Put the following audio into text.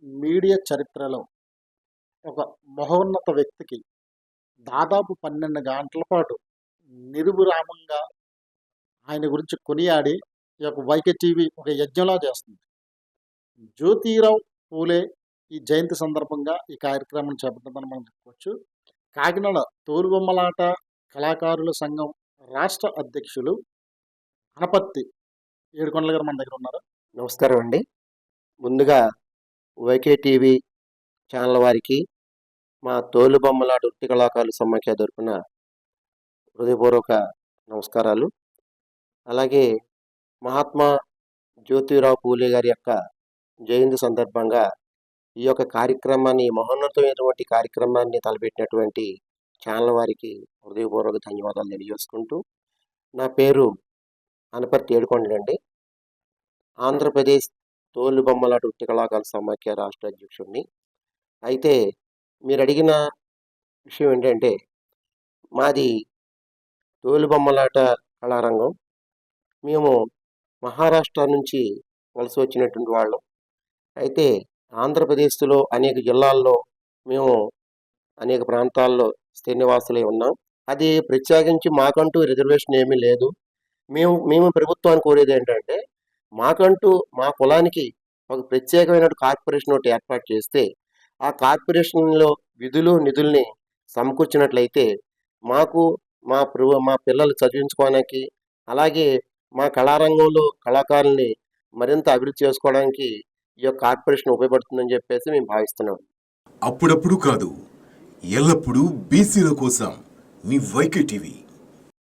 Media చరిత్రలో ఒక మహోన్నత వ్యక్తికి దాదాపు 12 గంటల పాటు నిర్విరామంగా ఆయన గురించి కొనియాడి ఈ యొక్క వైకే టీవీ ఒక యజ్ఞంలా చేస్తుంది. జ్యోతిరావు పూలే ఈ జయంతి సందర్భంగా ఈ కార్యక్రమం చేపట్టిందని మనం చెప్పుకోవచ్చు. కాకినాడ తోలుబొమ్మలాట కళాకారుల సంఘం రాష్ట్ర అధ్యక్షులు గణపతి ఏడుకొండల గారు మన దగ్గర ఉన్నారు. నమస్కారం అండి. ముందుగా వైకే టీవీ ఛానల్ వారికి మా తోలుబొమ్మలాట వృత్తి కళాకారుల సమాఖ్య తరపున హృదయపూర్వక నమస్కారాలు. అలాగే మహాత్మా జ్యోతిరావు పూలే గారి యొక్క జయంతి సందర్భంగా ఈ యొక్క కార్యక్రమాన్ని, మహోన్నతమైనటువంటి కార్యక్రమాన్ని తలపెట్టినటువంటి ఛానల్ వారికి హృదయపూర్వక ధన్యవాదాలు తెలియజేసుకుంటూ, నా పేరు అనపర్తి ఏడుకొండలండి. ఆంధ్రప్రదేశ్ తోలుబొమ్మలాట వృత్తి కళాకారుల సమాఖ్య రాష్ట్ర అధ్యక్షుడిని. అయితే మీరు అడిగిన విషయం ఏంటంటే, మాది తోలుబొమ్మలాట కళారంగం. మేము మహారాష్ట్ర నుంచి వలస వచ్చినటువంటి వాళ్ళం. అయితే ఆంధ్రప్రదేశ్లో అనేక జిల్లాల్లో మేము అనేక ప్రాంతాల్లో స్థిర నివాసులై ఉన్నాం. అది ప్రత్యేకించి మాకంటూ రిజర్వేషన్ ఏమీ లేదు. మేము ప్రభుత్వాన్ని కోరేది ఏంటంటే, మాకంటూ మా కులానికి ఒక ప్రత్యేకమైన కార్పొరేషన్ ఒకటి ఏర్పాటు చేస్తే, ఆ కార్పొరేషన్లో విధులు నిధుల్ని సమకూర్చినట్లయితే మాకు మా పిల్లలు చదివించుకోవడానికి, అలాగే మా కళారంగంలో కళాకారుల్ని మరింత అభివృద్ధి చేసుకోవడానికి ఈ యొక్క కార్పొరేషన్ ఉపయోగపడుతుందని చెప్పేసి మేము భావిస్తున్నాం. అప్పుడప్పుడు కాదు, ఎల్లప్పుడూ బీసీల కోసం మీ వైకే టీవీ.